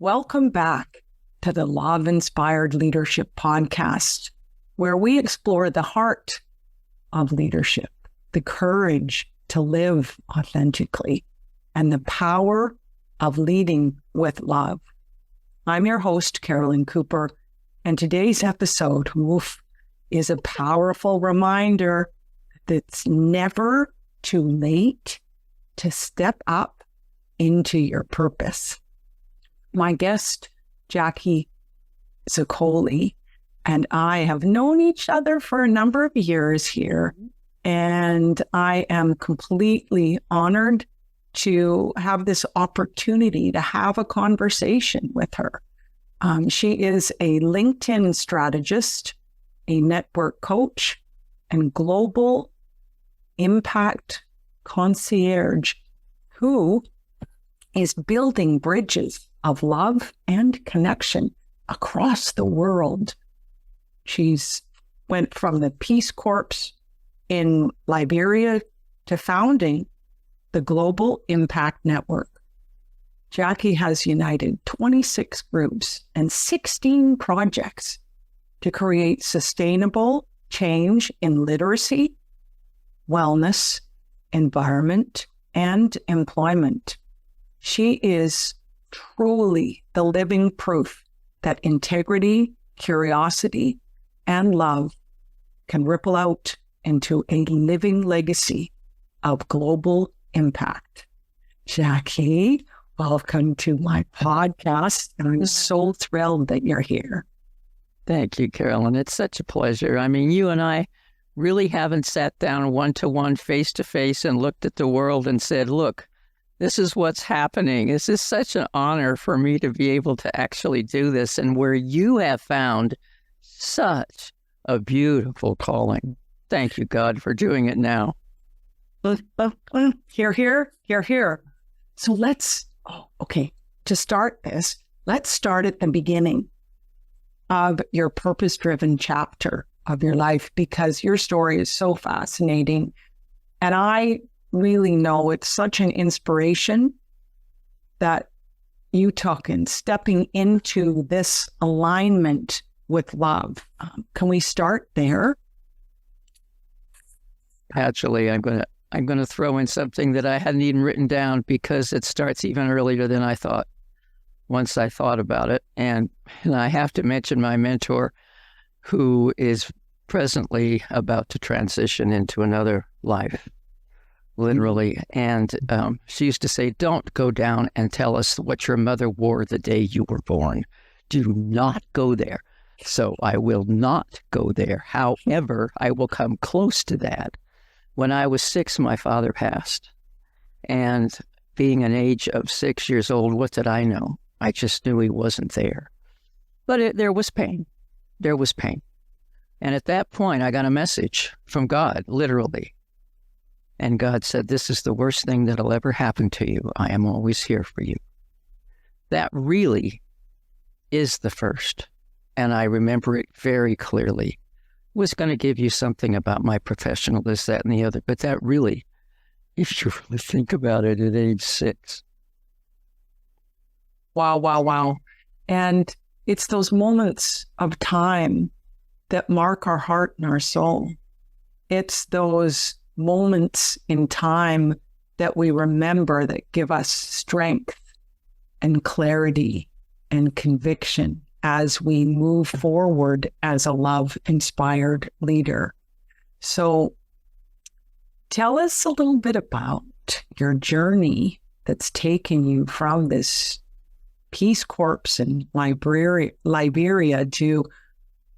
Welcome back to the Love Inspired Leadership Podcast, where we explore the heart of leadership, the courage to live authentically, and the power of leading with love. I'm your host, Carolyn Cooper, and today's episode is a powerful reminder that it's never too late to step up into your purpose. My guest, Jacque Zoccoli, and I have known each other for a number of years here, and I am completely honored to have this opportunity to have a conversation with her. She is a LinkedIn strategist, a network coach, and global impact concierge who is building bridges of love and connection across the world. She's went from the Peace Corps in Liberia to founding the Global Impact Network. Jacque has united 26 groups and 16 projects to create sustainable change in literacy, wellness, environment, and employment. She is truly the living proof that integrity, curiosity, and love can ripple out into a living legacy of global impact. Jacque, welcome to my podcast. I'm so thrilled that you're here. Thank you, Carolyn. It's such a pleasure. I mean, you and I really haven't sat down one-to-one, face-to-face, and looked at the world and said, look, this is what's happening. This is such an honor for me to be able to actually do this, and where you have found such a beautiful calling. Thank you, God, for doing it now. Here. So to start this, let's start at the beginning of your purpose-driven chapter of your life, because your story is so fascinating. And I really know it's such an inspiration that you took in stepping into this alignment with love. Can we start there? Actually, I'm going to throw in something that I hadn't even written down, because it starts even earlier than I thought, once I thought about it. And I have to mention my mentor, who is presently about to transition into another life, literally. And she used to say, don't go down and tell us what your mother wore the day you were born. Do not go there. So I will not go there. However, I will come close to that. When I was 6, my father passed. And being an age of 6 years old, what did I know? I just knew he wasn't there. But there was pain. There was pain. And at that point, I got a message from God, literally. And God said, this is the worst thing that'll ever happen to you. I am always here for you. That really is the first. And I remember it very clearly. Was going to give you something about my professional, this, that, and the other. But that really, if you really think about it at age 6. Wow. And it's those moments of time that mark our heart and our soul. It's those moments in time that we remember that give us strength and clarity and conviction as we move forward as a love-inspired leader. So tell us a little bit about your journey that's taken you from this Peace Corps in Liberia to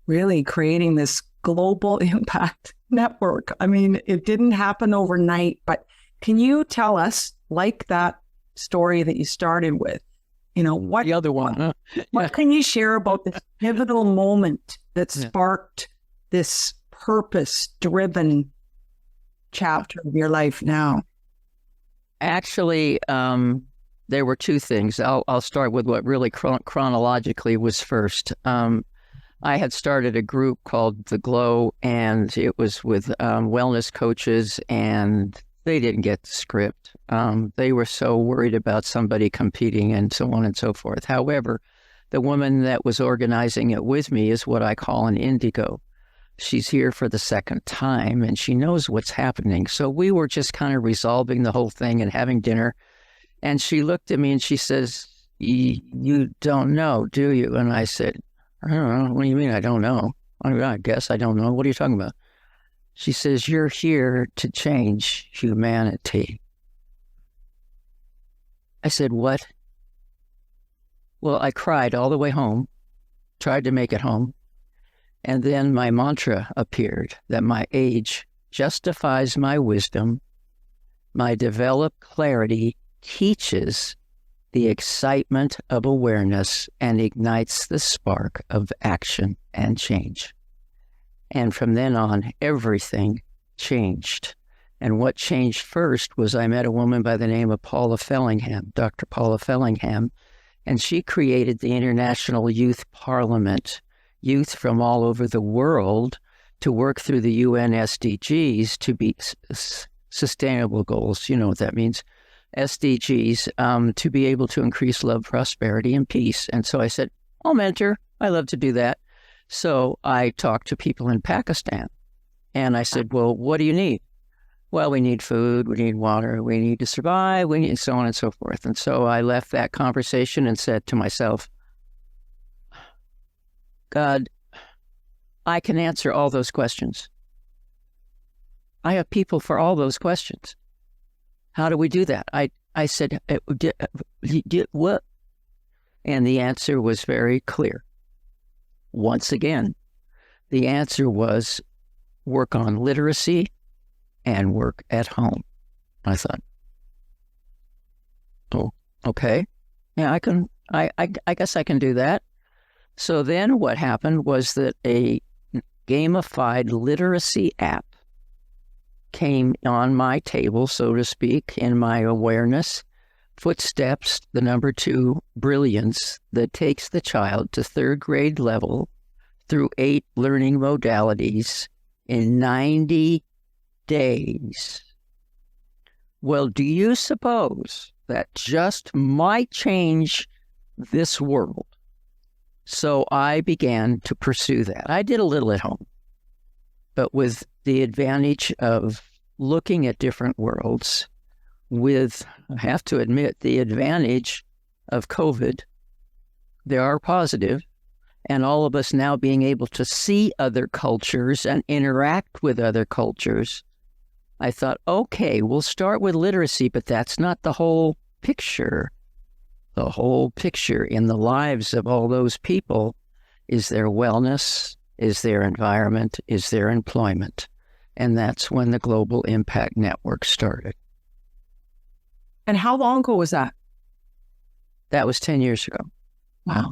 really creating this global impact network. I mean, it didn't happen overnight, but can you tell us, like that story that you started with, what the other one? What can you share about this pivotal moment that sparked this purpose-driven chapter of your life now? Actually, there were two things. I'll start with what really chronologically was first. I had started a group called The Glow, and it was with wellness coaches and they didn't get the script. They were so worried about somebody competing and so on and so forth. However, the woman that was organizing it with me is what I call an indigo. She's here for the second time and she knows what's happening. So we were just kind of resolving the whole thing and having dinner. And she looked at me and she says, you don't know, do you? And I said, I don't know. What do you mean I don't know? I guess I don't know. What are you talking about? She says, you're here to change humanity. I said, what? Well, I cried all the way home, tried to make it home. And then my mantra appeared that my age justifies my wisdom, my developed clarity teaches the excitement of awareness and ignites the spark of action and change. And from then on, everything changed. And what changed first was I met a woman by the name of Paula Fellingham, Dr. Paula Fellingham, and she created the International Youth Parliament, youth from all over the world to work through the UN SDGs to be sustainable goals. You know what that means. SDGs, to be able to increase love, prosperity, and peace. And so I said, I'll mentor. I love to do that. So I talked to people in Pakistan and I said, well, what do you need? Well, we need food, we need water, we need to survive, we need so on and so forth. And so I left that conversation and said to myself, God, I can answer all those questions. I have people for all those questions. How do we do that? I said, what? And the answer was very clear. Once again, the answer was work on literacy and work at home. I thought, oh, okay. Yeah, I guess I can do that. So then what happened was that a gamified literacy app came on my table, so to speak, in my awareness, Footsteps, the number 2, Brilliance, that takes the child to 3rd grade level through 8 learning modalities in 90 days. Well, do you suppose that just might change this world? So I began to pursue that. I did a little at home, but with the advantage of looking at different worlds, with, I have to admit, the advantage of COVID. There are positive, and all of us now being able to see other cultures and interact with other cultures. I thought, okay, we'll start with literacy, but that's not the whole picture. The whole picture in the lives of all those people is their wellness, is their environment, is their employment. And that's when the Global Impact Network started. And how long ago was that? That was 10 years ago. Wow.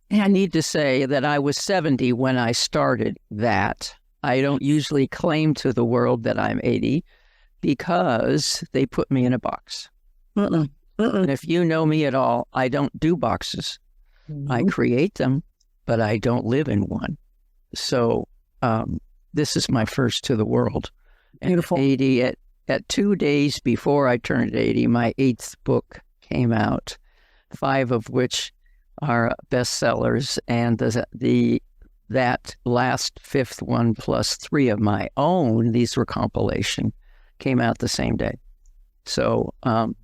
And I need to say that I was 70 when I started that. I don't usually claim to the world that I'm 80 because they put me in a box. And if you know me at all, I don't do boxes. I create them, but I don't live in one. So this is my first to the world. Beautiful. At 80, at 2 days before I turned 80, my 8th book came out, 5 of which are bestsellers, and that last 5th one plus 3 of my own, these were compilation, came out the same day. So,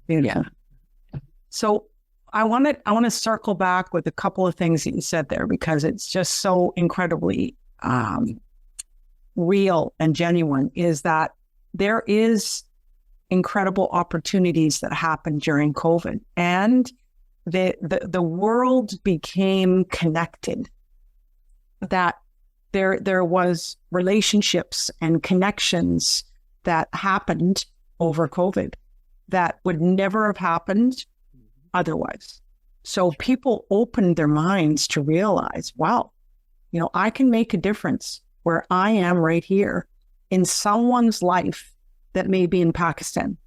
yeah. So I want to circle back with a couple of things that you said there, because it's just so incredibly real and genuine, is that there is incredible opportunities that happened during COVID, and the world became connected. That there was relationships and connections that happened over COVID that would never have happened otherwise. So people opened their minds to realize, wow, I can make a difference where I am right here in someone's life that may be in Pakistan,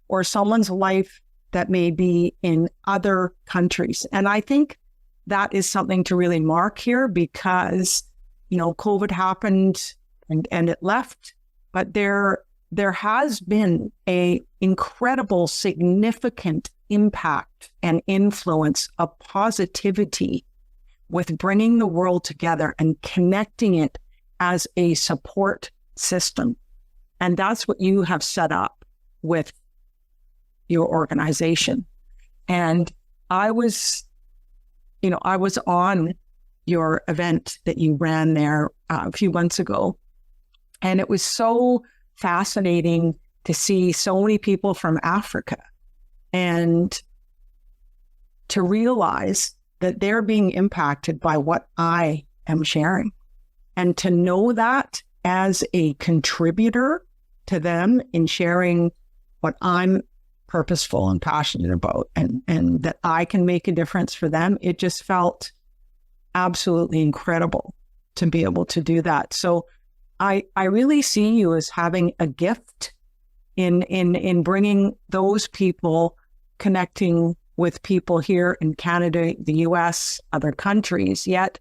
or someone's life that may be in other countries. And I think that is something to really mark here, because, COVID happened and it left, but there there has been a incredible, significant impact and influence of positivity with bringing the world together and connecting it as a support system. And that's what you have set up with your organization. And I was on your event that you ran there a few months ago. And it was so fascinating to see so many people from Africa and to realize that they're being impacted by what I am sharing. And to know that as a contributor to them in sharing what I'm purposeful and passionate about, and that I can make a difference for them, it just felt absolutely incredible to be able to do that. So I really see you as having a gift in bringing those people, connecting with people here in Canada, the US, other countries. Yet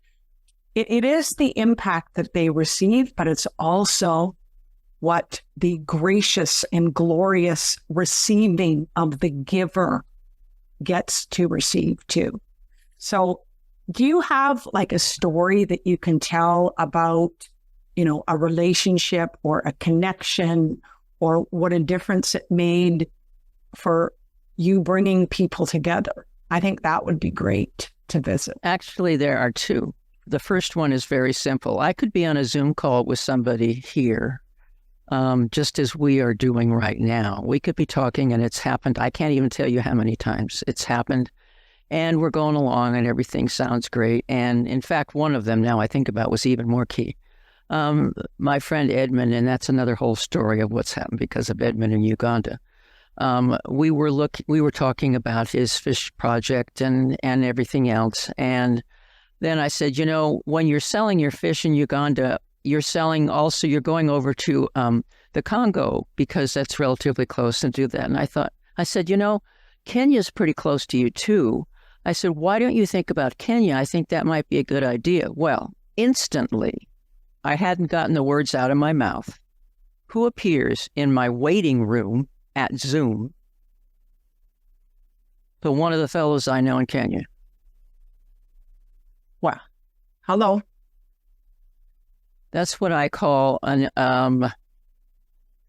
it is the impact that they receive, but it's also what the gracious and glorious receiving of the giver gets to receive too. So do you have like a story that you can tell about, a relationship or a connection, or what a difference it made for you bringing people together? I think that would be great to visit. Actually, there are two. The first one is very simple. I could be on a Zoom call with somebody here, just as we are doing right now. We could be talking and it's happened. I can't even tell you how many times it's happened. And we're going along and everything sounds great. And in fact, one of them now I think about was even more key. My friend Edmund, and that's another whole story of what's happened because of Edmund in Uganda. We were talking about his fish project and everything else. And then I said, when you're selling your fish in Uganda, you're going over to the Congo because that's relatively close, and do that. And I said, Kenya's pretty close to you too. I said, why don't you think about Kenya? I think that might be a good idea. Well, instantly, I hadn't gotten the words out of my mouth. Who appears in my waiting room at Zoom? But one of the fellows I know in Kenya. Wow. Hello. That's what I call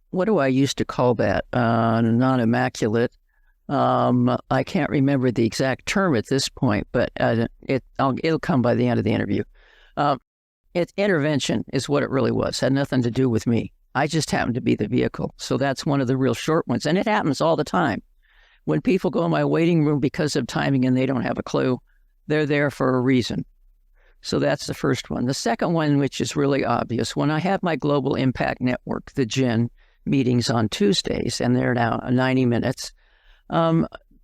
what do I used to call that? Not immaculate. I can't remember the exact term at this point, but it'll come by the end of the interview. Intervention is what it really was. Had nothing to do with me. I just happened to be the vehicle. So that's one of the real short ones. And it happens all the time. When people go in my waiting room because of timing and they don't have a clue, they're there for a reason. So that's the first one. The second one, which is really obvious, when I have my Global Impact Network, the GIN, meetings on Tuesdays, and they're now 90 minutes,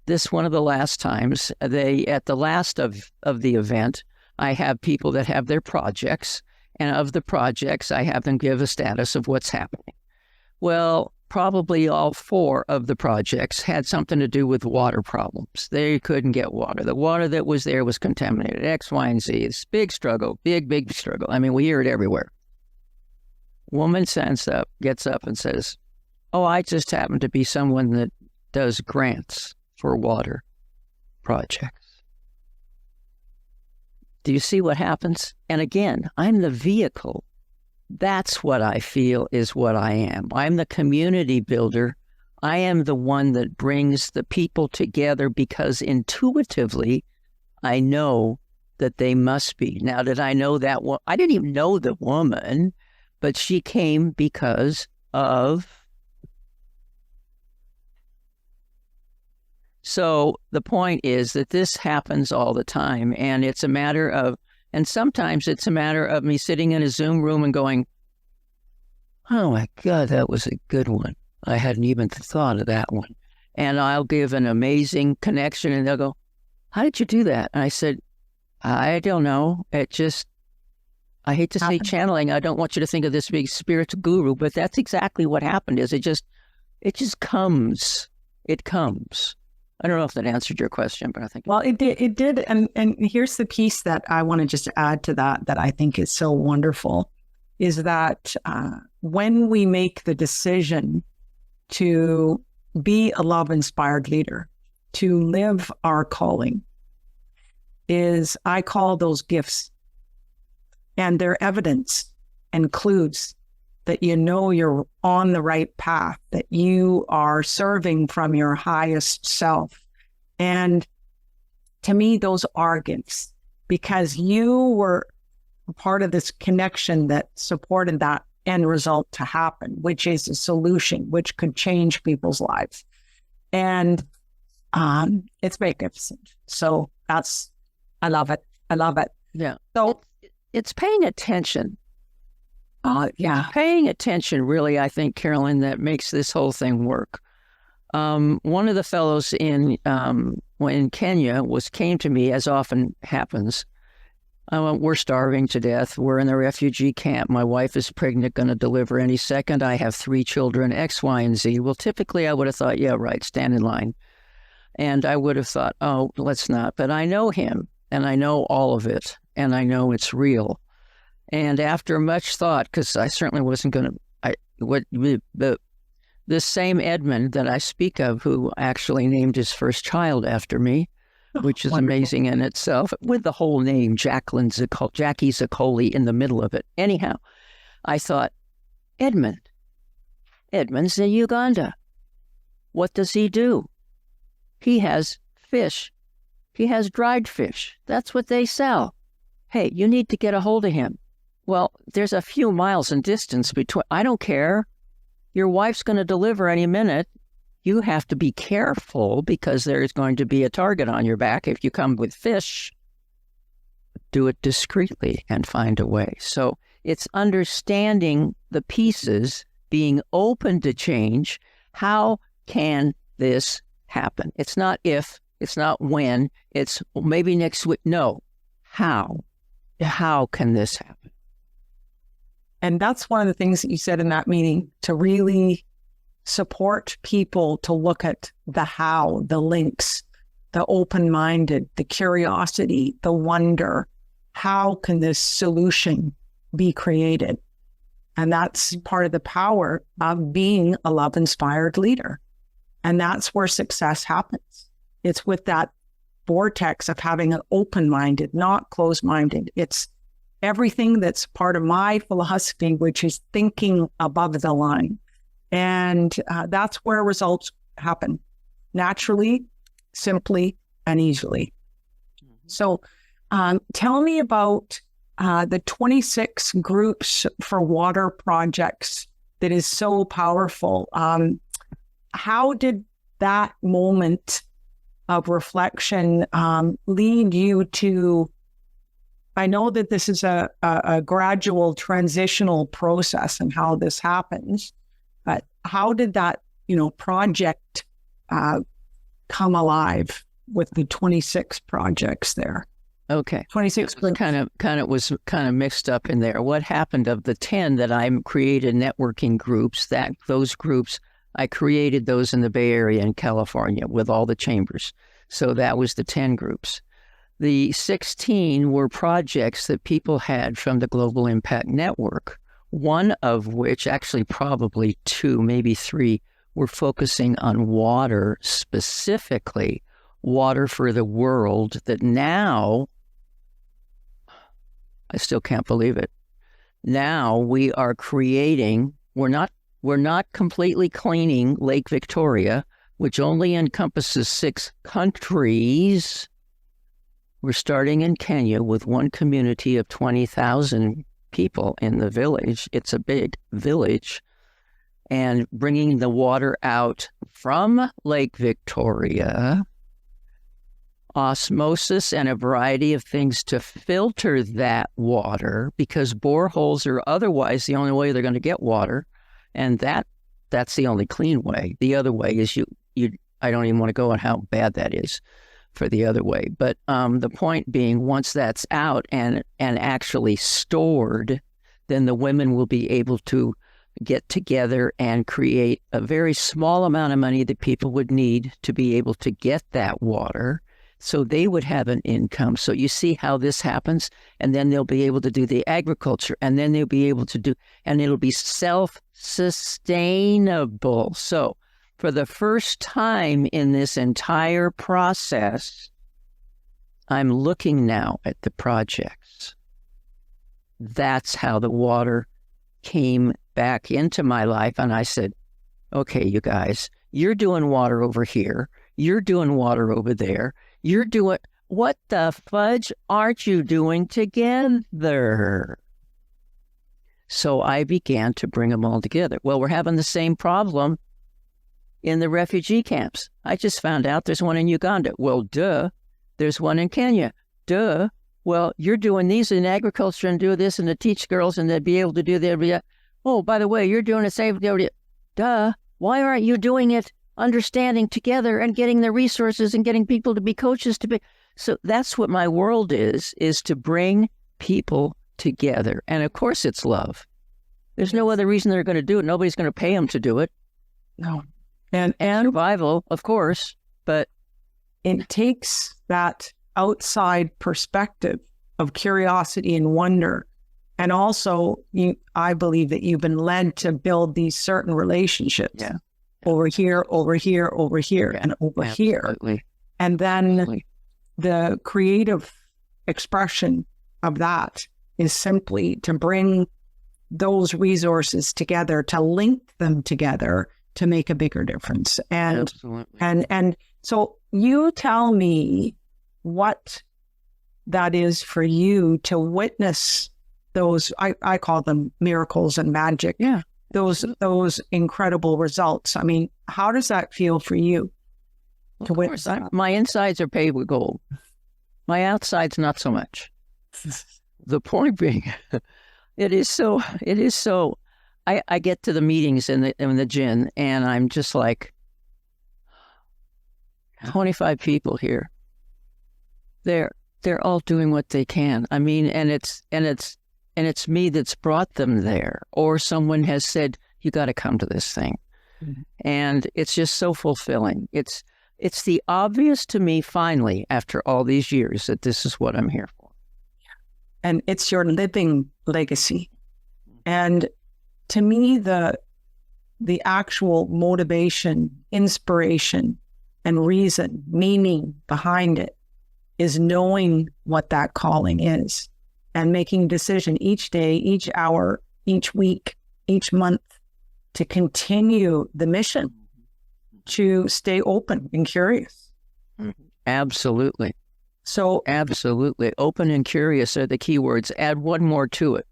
this one of the last times, at the last of the event, I have people that have their projects, and of the projects, I have them give a status of what's happening. Well, probably all 4 of the projects had something to do with water problems. They couldn't get water. The water that was there was contaminated, X, Y, and Z. It's big struggle, big struggle. I mean, we hear it everywhere. Woman gets up and says, oh, I just happen to be someone that does grants for water projects. Do you see what happens? And again, I'm the vehicle. That's what I feel is what I am. I'm the community builder. I am the one that brings the people together because intuitively, I know that they must be. Now, did I know that one? I didn't even know the woman, but she came because of. So the point is that this happens all the time, and it's a matter of, and sometimes it's a matter of me sitting in a Zoom room and going, oh my God, that was a good one. I hadn't even thought of that one. And I'll give an amazing connection, and they'll go, how did you do that? And I said, I don't know. It just, I hate to say channeling. I don't want you to think of this big spiritual guru, but that's exactly what happened. Is it just comes. It comes. I don't know if that answered your question, but I think it did. It did. And here's the piece that I want to just add to that I think is so wonderful, is that when we make the decision to be a love-inspired leader, to live our calling, is I call those gifts. And they're evidence and clues that you know you're on the right path, that you are serving from your highest self. And to me, those are gifts, because you were a part of this connection that supported that end result to happen, which is a solution which could change people's lives. And it's magnificent. So I love it. I love it. Yeah. So it's paying attention. Yeah. Paying attention, really, I think, Carolyn, that makes this whole thing work. One of the fellows in Kenya came to me, as often happens. We're starving to death. We're in the refugee camp. My wife is pregnant, going to deliver any second. I have 3 children, X, Y, and Z. Well, typically I would have thought, yeah, right, stand in line. And I would have thought, oh, let's not. But I know him, and I know all of it, and I know it's real. And after much thought, because I certainly wasn't going to, this same Edmund that I speak of, who actually named his first child after me, which is Wonderful. amazing in itself, with the whole name, Jacque Zoccoli in the middle of it. Anyhow, I thought, Edmund's in Uganda. What does he do? He has fish. He has dried fish. That's what they sell. Hey, you need to get a hold of him. Well, there's a few miles in distance between. I don't care. Your wife's going to deliver any minute. You have to be careful, because there's going to be a target on your back if you come with fish. Do it discreetly and find a way. So it's understanding the pieces, being open to change. How can this happen? It's not if, it's not when, it's maybe next week. No, how? How can this happen? And that's one of the things that you said in that meeting, to really support people to look at the how, the links, the open-minded, the curiosity, the wonder. How can this solution be created? And that's part of the power of being a love-inspired leader. And that's where success happens. It's with that vortex of having an open-minded, not closed-minded. It's everything that's part of my philosophy, which is thinking above the line. And that's where results happen naturally, simply, and easily. So tell me about the 26 groups for water projects that is so powerful. How did that moment of reflection lead you to, I know that this is a gradual transitional process and how this happens, but how did that, project come alive with the 26 projects there? Okay. 26 kind of mixed up in there. What happened of the 10 that I created networking groups, those groups, I created those in the Bay Area in California with all the chambers. So that was the 10 groups. The 16 were projects that people had from the Global Impact Network, one of which, actually probably 2, maybe 3, were focusing on water, specifically water for the world, that now, I still can't believe it, now we are creating, we're not completely cleaning Lake Victoria, which only encompasses 6 countries. We're starting in Kenya with one community of 20,000 people in the village. It's a big village. And bringing the water out from Lake Victoria, osmosis and a variety of things to filter that water, because boreholes are otherwise the only way they're going to get water. And that's the only clean way. The other way is I don't even want to go on how bad that is for the other way. But the point being, once that's out and actually stored, then the women will be able to get together and create a very small amount of money that people would need to be able to get that water. So they would have an income. So you see how this happens, and then they'll be able to do the agriculture, and then they'll be able to do, and it'll be self-sustainable. So for the first time in this entire process, I'm looking now at the projects. That's how the water came back into my life. And I said, okay, you guys, you're doing water over here. You're doing water over there. You're doing, what the fudge aren't you doing together? So I began to bring them all together. Well, we're having the same problem in the refugee camps. I just found out there's one in Uganda. Well, duh. There's one in Kenya. Duh. Well, you're doing these in agriculture and do this and to teach girls and to be able to do that. Oh, by the way, you're doing it safe. Duh. Why aren't you doing it understanding together and getting the resources and getting people to be coaches to be? So that's what my world is to bring people together. And of course it's love. There's no other reason they're going to do it. Nobody's going to pay them to do it. No. And survival, of course, but it takes that outside perspective of curiosity and wonder. And also, I believe that you've been led to build these certain relationships. Yeah. Over here, over here, over here, and over here. And then the creative expression of that is simply to bring those resources together, to link them together to make a bigger difference. And and so you tell me what that is for you to witness those, I call them miracles and magic. Yeah. Those incredible results. I mean, how does that feel for you to witness that? My insides are paved with gold. My outside's not so much. The point being, it is so, I get to the meetings in the gym and I'm just like, 25 people here. They're all doing what they can. I mean, and it's me that's brought them there, or someone has said, you got to come to this thing. Mm-hmm. And it's just so fulfilling. It's the obvious to me, finally, after all these years, that this is what I'm here for. And it's your living legacy. And to me, the actual motivation, inspiration, and reason, meaning behind it is knowing what that calling is and making a decision each day, each hour, each week, each month to continue the mission, to stay open and curious. Absolutely. So absolutely. Open and curious are the key words. Add one more to it.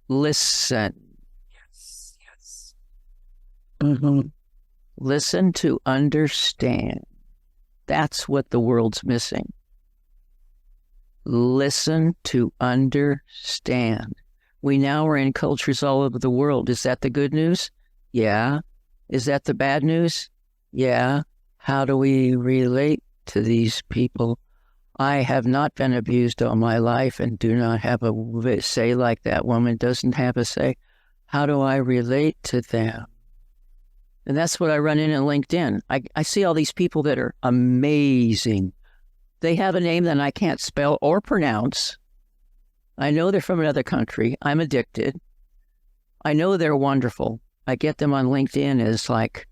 Listen. Yes. Mm-hmm. Listen to understand. That's what the world's missing. Listen to understand. We now are in cultures all over the world. Is that the good news? Yeah. Is that the bad news? Yeah. How do we relate to these people? I have not been abused all my life and do not have a say like that woman doesn't have a say. How do I relate to them? And that's what I run in LinkedIn. I see all these people that are amazing. They have a name that I can't spell or pronounce. I know they're from another country. I'm addicted. I know they're wonderful. I get them on LinkedIn as like,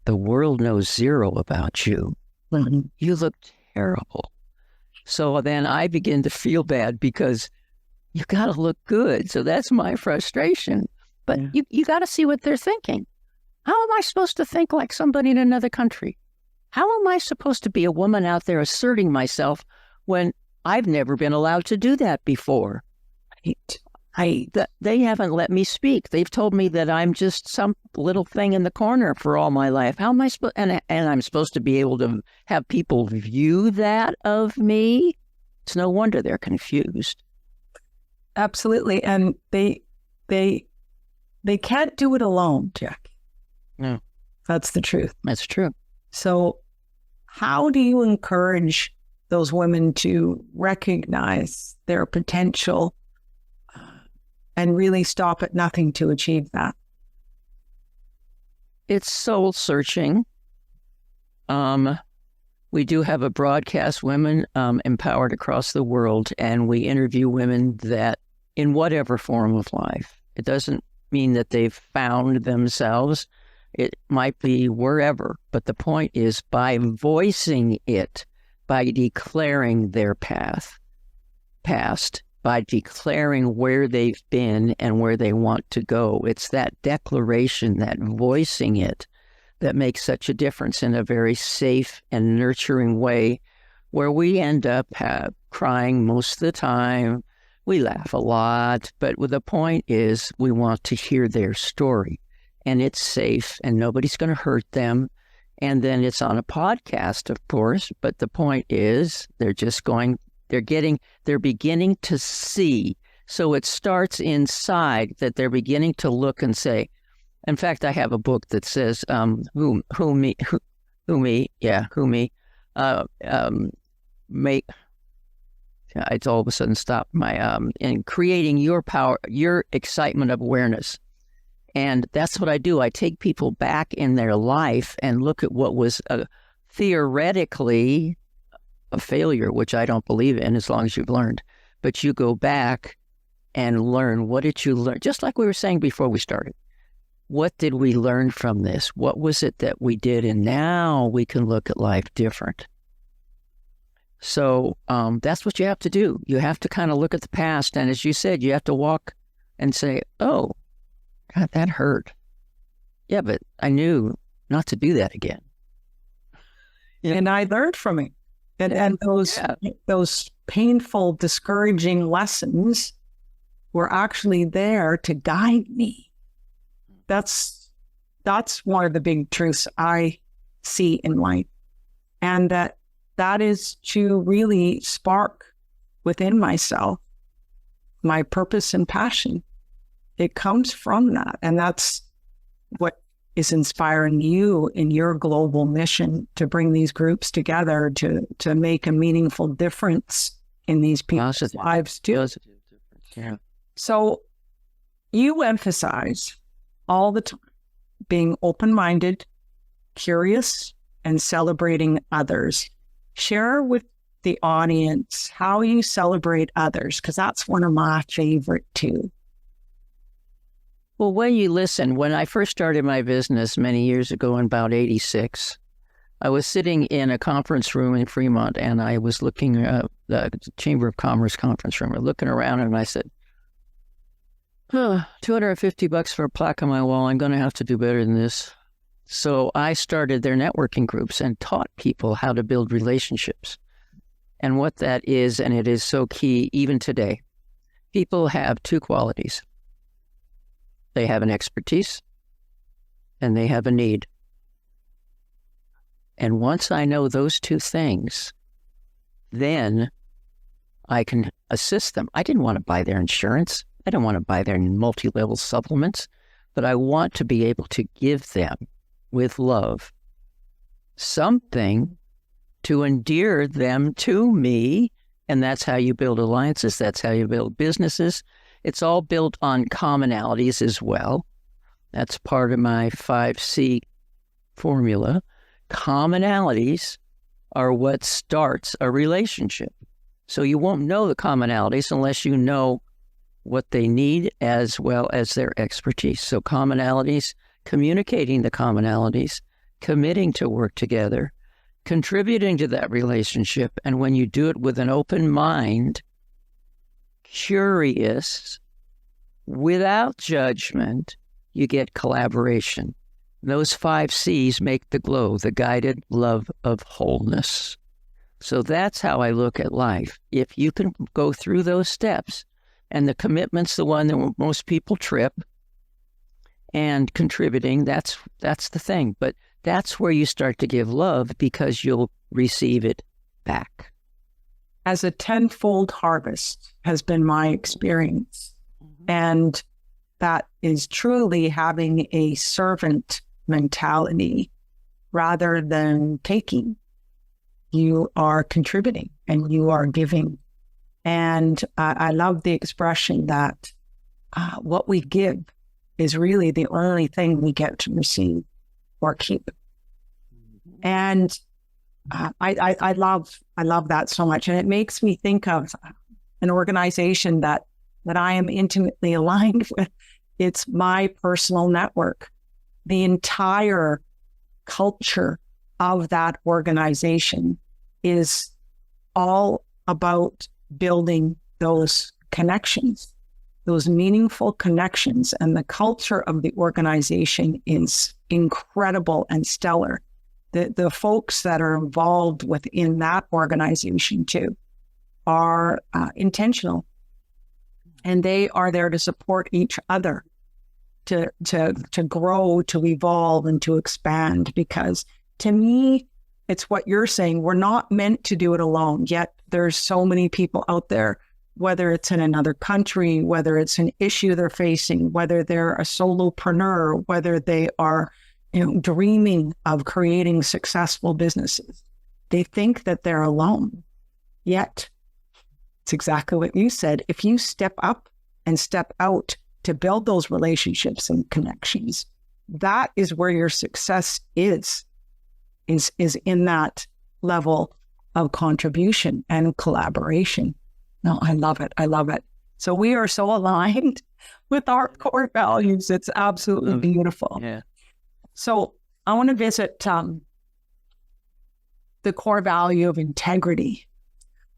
the world knows zero about you. Mm-hmm. You look terrible. So then I begin to feel bad because you got to look good. So that's my frustration. But you got to see what they're thinking. How am I supposed to think like somebody in another country? How am I supposed to be a woman out there asserting myself when I've never been allowed to do that before? They haven't let me speak. They've told me that I'm just some little thing in the corner for all my life. How am I supposed? And I'm supposed to be able to have people view that of me? It's no wonder they're confused. Absolutely, and they can't do it alone, Jacque. No, that's the truth. That's true. So, how do you encourage those women to recognize their potential and really stop at nothing to achieve that? It's soul searching. We do have a broadcast, Women Empowered Across the World, and we interview women that in whatever form of life. It doesn't mean that they've found themselves. It might be wherever, but the point is by voicing it, by declaring their past, by declaring where they've been and where they want to go. It's that declaration, that voicing it, that makes such a difference in a very safe and nurturing way, where we end up crying most of the time. We laugh a lot, but the point is we want to hear their story, and it's safe and nobody's going to hurt them. And then it's on a podcast, of course, but the point is they're beginning to see. So it starts inside, that they're beginning to look and say, in fact, I have a book that says, who me, make, it's all of a sudden stopped in creating your power, your excitement of awareness. And that's what I do. I take people back in their life and look at what was theoretically a failure, which I don't believe in as long as you've learned. But you go back and learn. What did you learn? Just like we were saying before we started. What did we learn from this? What was it that we did? And now we can look at life different. So that's what you have to do. You have to kind of look at the past. And as you said, you have to walk and say, oh, God, that hurt. Yeah, but I knew not to do that again. And I learned from it. And those painful, discouraging lessons were actually there to guide me. That's one of the big truths I see in life. And that is to really spark within myself my purpose and passion. It comes from that. And that's what is inspiring you in your global mission to bring these groups together to make a meaningful difference in these people's lives too. Positive difference, yeah. So you emphasize all the time being open-minded, curious, and celebrating others. Share with the audience how you celebrate others, because that's one of my favorite too. Well, when you listen, when I first started my business many years ago in about 86, I was sitting in a conference room in Fremont, and I was looking at the Chamber of Commerce conference room, looking around, and I said, $250 for a plaque on my wall. I'm going to have to do better than this. So I started their networking groups and taught people how to build relationships and what that is. And it is so key even today. People have two qualities. They have an expertise and they have a need. And once I know those two things, then I can assist them. I didn't want to buy their insurance. I don't want to buy their multi-level supplements, but I want to be able to give them with love something to endear them to me. And that's how you build alliances. That's how you build businesses. It's all built on commonalities as well. That's part of my 5C formula. Commonalities are what starts a relationship. So you won't know the commonalities unless you know what they need as well as their expertise. So commonalities, communicating the commonalities, committing to work together, contributing to that relationship. And when you do it with an open mind, curious, without judgment, you get collaboration. Those 5 C's make the glow, the guided love of wholeness. So that's how I look at life. If you can go through those steps, and the commitment's the one that most people trip, and contributing, that's the thing. But that's where you start to give love, because you'll receive it back. As a tenfold harvest has been my experience. Mm-hmm. And that is truly having a servant mentality rather than taking. You are contributing and you are giving. And I love the expression that what we give is really the only thing we get to receive or keep. And I love that so much. And it makes me think of an organization that I am intimately aligned with. It's my personal network. the entire culture of that organization is all about building those connections, those meaningful connections. And the culture of the organization is incredible and stellar. The folks that are involved within that organization too are intentional, and they are there to support each other, to grow, to evolve, and to expand. Because to me, it's what you're saying. We're not meant to do it alone. Yet there's so many people out there, whether it's in another country, whether it's an issue they're facing, whether they're a solopreneur, whether they are, dreaming of creating successful businesses. They think that they're alone. Yet it's exactly what you said. If you step up and step out to build those relationships and connections, that is where your success is in that level of contribution and collaboration. No, I love it. I love it. So we are so aligned with our core values. It's absolutely beautiful. Yeah. So I want to visit the core value of integrity.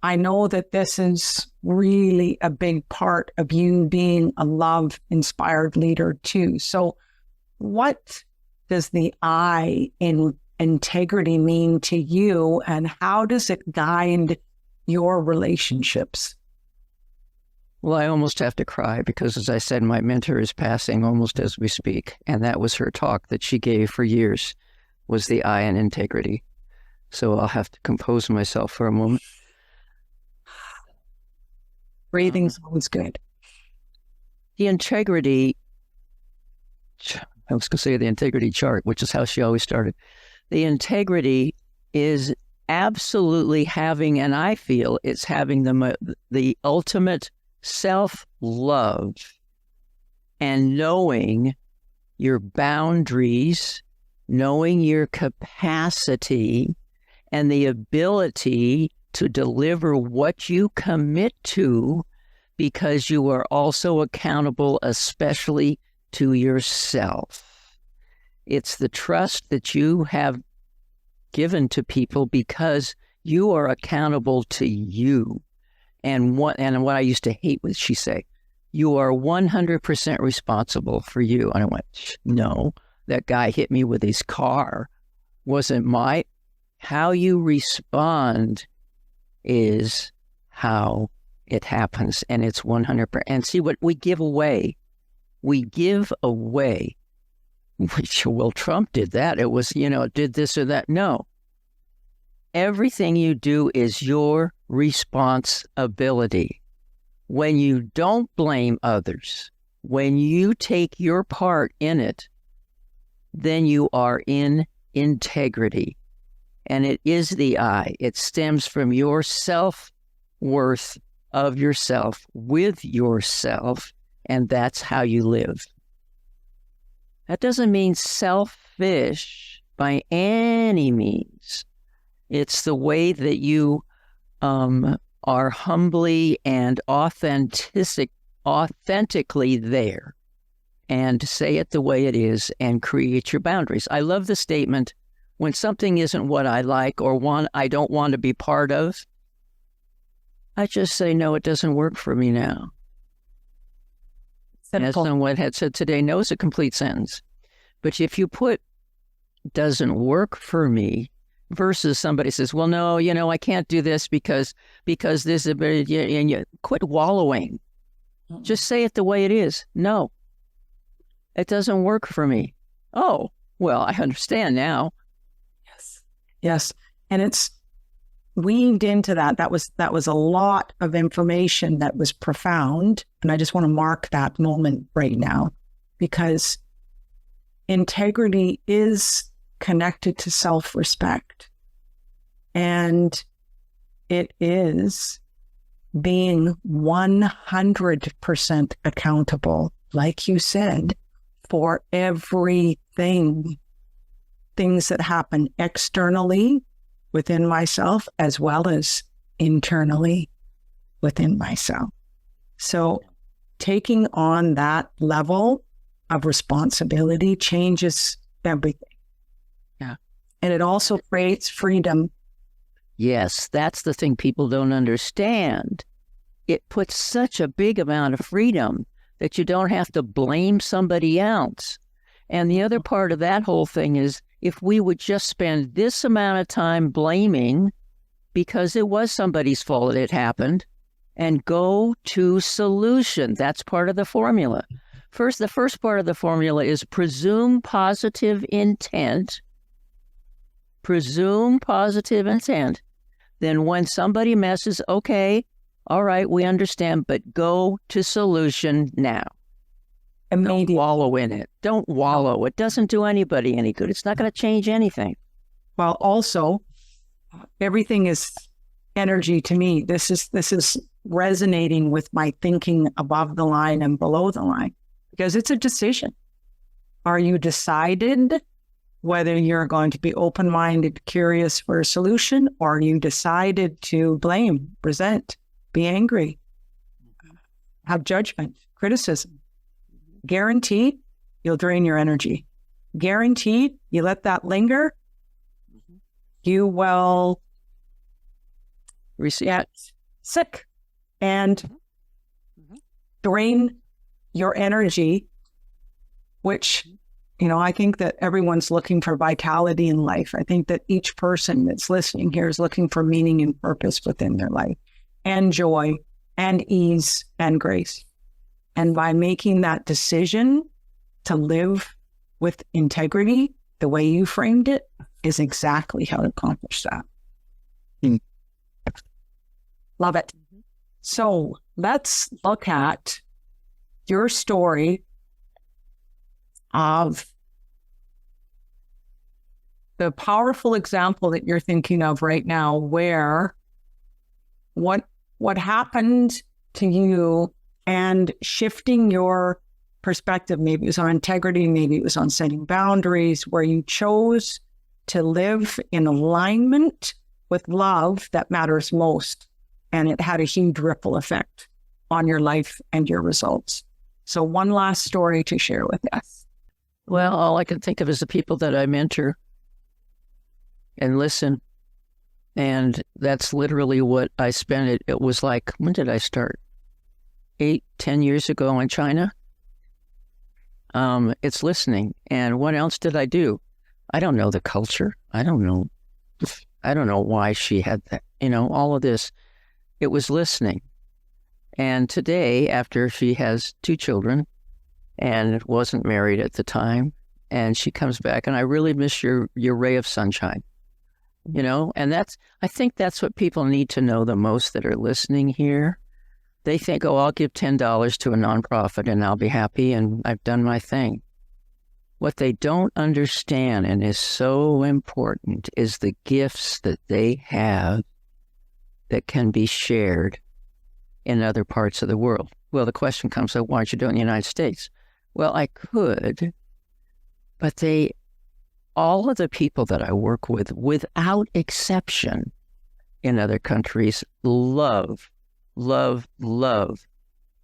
I know that this is really a big part of you being a love-inspired leader too. So what does the I in integrity mean to you, and how does it guide your relationships? Well, I almost have to cry because, as I said, my mentor is passing almost as we speak. And that was her talk that she gave for years, was the I in integrity. So I'll have to compose myself for a moment. Breathing's always good. The integrity, I was going to say the integrity chart, which is how she always started. The integrity is absolutely having, and I feel it's having the ultimate self-love and knowing your boundaries, knowing your capacity and the ability to deliver what you commit to, because you are also accountable, especially to yourself. It's the trust that you have given to people because you are accountable to you. And what I used to hate was she say, you are 100% responsible for you. And I went, no, that guy hit me with his car. Wasn't my, how you respond is how it happens. And it's 100%. And see what we give away. We give away, which, well, Trump did that. It was, did this or that. No. Everything you do is your responsibility. When you don't blame others, when you take your part in it, then you are in integrity. And it is the I. It stems from your self-worth of yourself with yourself, and that's how you live. That doesn't mean selfish by any means. It's the way that you are humbly and authentically there, and say it the way it is and create your boundaries. I love the statement, when something isn't what I like or one I don't want to be part of, I just say, no, it doesn't work for me now. Simple. As someone had said today, no is a complete sentence. But if you put doesn't work for me versus somebody says, well, no, I can't do this because this is a bit, and you quit wallowing. Just say it the way it is. No, it doesn't work for me. Oh, well, I understand now. Yes. And it's weaved into that. That was a lot of information that was profound. And I just want to mark that moment right now, because integrity is connected to self-respect. And it is being 100% accountable, like you said, for everything. Things that happen externally within myself as well as internally within myself. So taking on that level of responsibility changes everything. Yeah. And it also creates freedom. Yes, that's the thing people don't understand. It puts such a big amount of freedom that you don't have to blame somebody else. And the other part of that whole thing is if we would just spend this amount of time blaming because it was somebody's fault it happened and go to solution. That's part of the formula. The first part of the formula is presume positive intent. Presume positive intent. Then when somebody messes, okay, all right, we understand, but go to solution now. Don't wallow in it. Don't wallow. It doesn't do anybody any good. It's not going to change anything. Well, also, everything is energy to me. This is resonating with my thinking above the line and below the line because it's a decision. Are you decided whether you're going to be open-minded, curious for a solution, or are you decided to blame, resent, be angry, have judgment, criticism? Guaranteed, you'll drain your energy. Guaranteed, you let that linger, you will get sick and drain your energy, which, I think that everyone's looking for vitality in life. I think that each person that's listening here is looking for meaning and purpose within their life, and joy, and ease, and grace. And by making that decision to live with integrity, the way you framed it is exactly how to accomplish that. Love it. So let's look at your story of the powerful example that you're thinking of right now, where what happened to you and shifting your perspective. Maybe it was on integrity, maybe it was on setting boundaries, where you chose to live in alignment with love that matters most. And it had a huge ripple effect on your life and your results. So one last story to share with us. Well, all I can think of is the people that I mentor and listen. And that's literally what I spent it. It was like, when did I start? 8-10 years ago in China. It's listening. And what else did I do? I don't know the culture. I don't know why she had that, all of this. It was listening. And today, after she has 2 children and wasn't married at the time, and she comes back, and I really miss your ray of sunshine, and I think that's what people need to know the most that are listening here. They think, oh, I'll give $10 to a nonprofit and I'll be happy and I've done my thing. What they don't understand, and is so important, is the gifts that they have that can be shared in other parts of the world. Well, the question comes, so why aren't you doing it in the United States? Well, I could, but all of the people that I work with, without exception, in other countries, love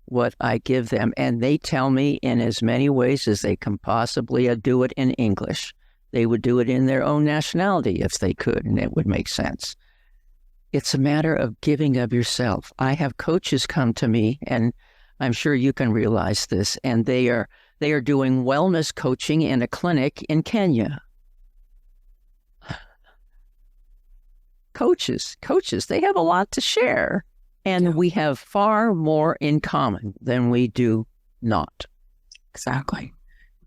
what I give them. And they tell me in as many ways as they can possibly do it in English. They would do it in their own nationality if they could, and it would make sense. It's a matter of giving of yourself. I have coaches come to me, and I'm sure you can realize this, and they are doing wellness coaching in a clinic in Kenya. Coaches, they have a lot to share, and we have far more in common than we do not. Exactly.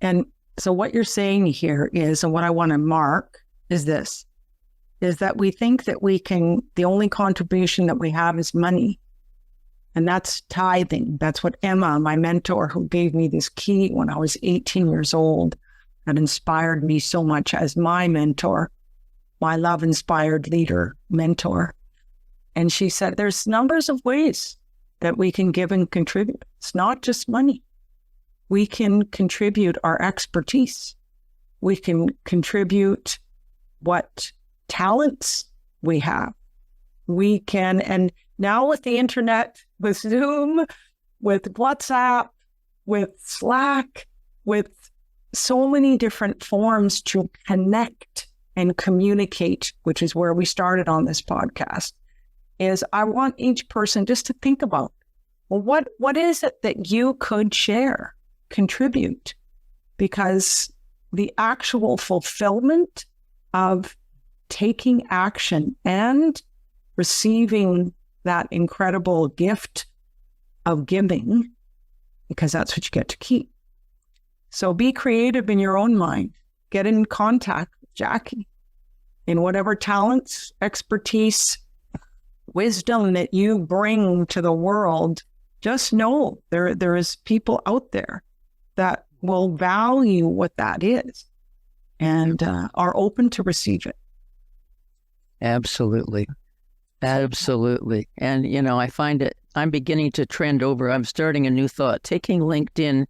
And so what you're saying here is, and what I want to mark is this, is that we think that the only contribution that we have is money. And that's tithing. That's what Emma, my mentor, who gave me this key when I was 18 years old, that inspired me so much as my mentor, my love-inspired leader mentor. And she said, there's numbers of ways that we can give and contribute. It's not just money. We can contribute our expertise. We can contribute what talents we have. We can, and now with the internet, with Zoom, with WhatsApp, with Slack, with so many different forms to connect and communicate, which is where we started on this podcast, is I want each person just to think about, well, what is it that you could share, contribute? Because the actual fulfillment of taking action and receiving that incredible gift of giving, because that's what you get to keep. So be creative in your own mind. Get in contact with Jackie in whatever talents, expertise, wisdom that you bring to the world. Just know there is people out there that will value what that is and are open to receive it. Absolutely. Absolutely. And, I find it, I'm beginning to trend over. I'm starting a new thought, taking LinkedIn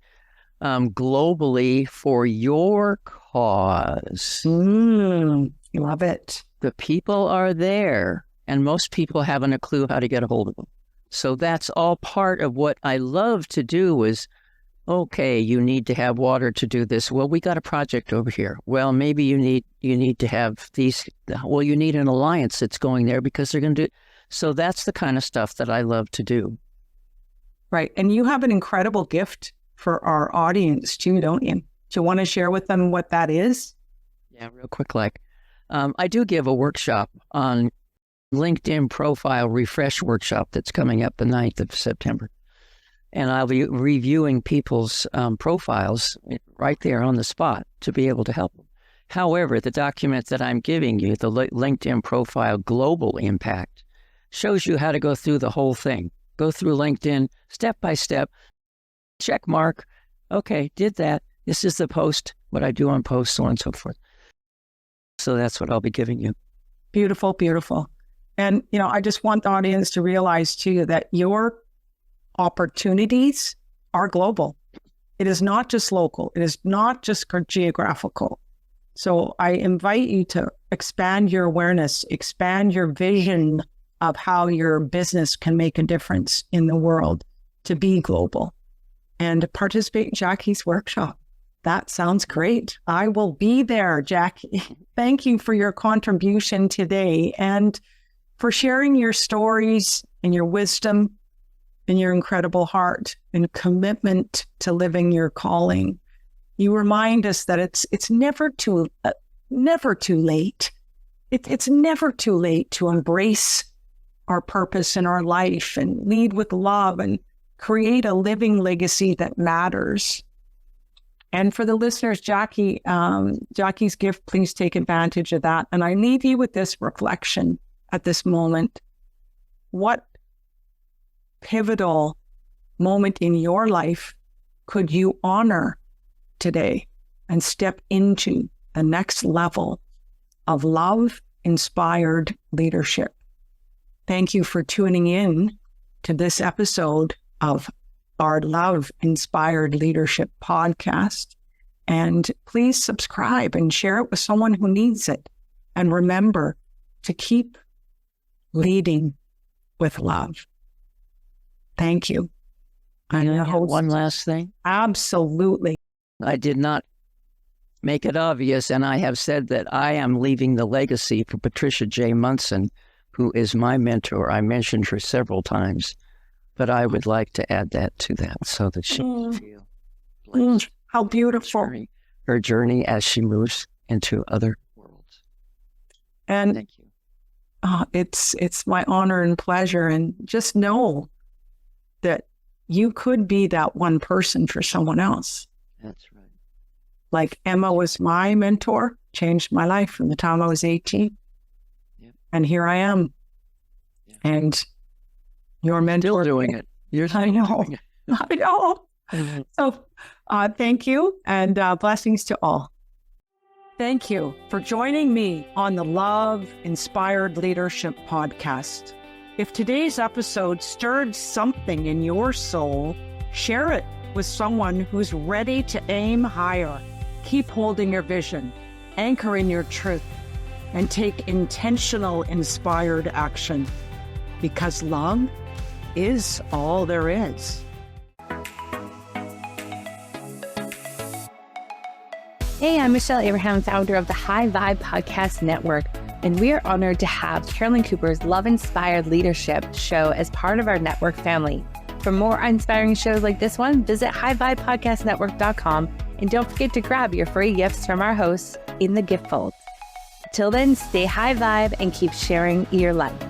globally for your cause. Love it. The people are there, and most people haven't a clue how to get a hold of them. So that's all part of what I love to do is, okay, you need to have water to do this. Well, we got a project over here. Well, maybe you need to have these. Well, you need an alliance that's going there because they're going to do. So that's the kind of stuff that I love to do. Right. And you have an incredible gift for our audience too, don't you? Do you want to share with them what that is? Yeah, real quick. I do give a workshop on LinkedIn profile refresh workshop that's coming up the 9th of September. And I'll be reviewing people's profiles right there on the spot to be able to help them. However, the document that I'm giving you, the LinkedIn profile global impact, shows you how to go through the whole thing. Go through LinkedIn step by step, check mark. Okay, did that. This is the post, what I do on posts, so on and so forth. So that's what I'll be giving you. Beautiful, beautiful. And, I just want the audience to realize too that your opportunities are global. It is not just local. It is not just geographical. So I invite you to expand your awareness, expand your vision of how your business can make a difference in the world to be global and participate in Jackie's workshop. That sounds great. I will be there, Jackie. Thank you for your contribution today and for sharing your stories and your wisdom and your incredible heart and commitment to living your calling. You remind us that it's never too late. It's never too late to embrace our purpose in our life and lead with love and create a living legacy that matters. And for the listeners, Jackie's gift, please take advantage of that. And I leave you with this reflection at this moment. What pivotal moment in your life could you honor today and step into the next level of love-inspired leadership? Thank you for tuning in to this episode of our Love-Inspired Leadership podcast. And please subscribe and share it with someone who needs it. And remember to keep leading with love. Thank you. One last thing. Absolutely. I did not make it obvious, and I have said that I am leaving the legacy for Patricia J. Munson, who is my mentor. I mentioned her several times, but I would like to add that to that so that she can feel blessed. How beautiful. Her journey as she moves into other worlds. And thank you. It's my honor and pleasure. And just know that you could be that one person for someone else. That's right. Like Emma was my mentor, changed my life from the time I was 18. Yep. And here I am. Yep. And your mentor. Still doing it. You're still doing it. I know. So thank you and blessings to all. Thank you for joining me on the Love-Inspired Leadership podcast. If today's episode stirred something in your soul, share it with someone who's ready to aim higher. Keep holding your vision, anchor in your truth, and take intentional, inspired action. Because love is all there is. Hey, I'm Michelle Abraham, founder of the High Vibe Podcast Network, and we are honored to have Carolyn Cooper's Love-Inspired Leadership show as part of our network family. For more inspiring shows like this one, visit highvibepodcastnetwork.com, and don't forget to grab your free gifts from our hosts in the gift fold. Till then, stay high vibe and keep sharing your life.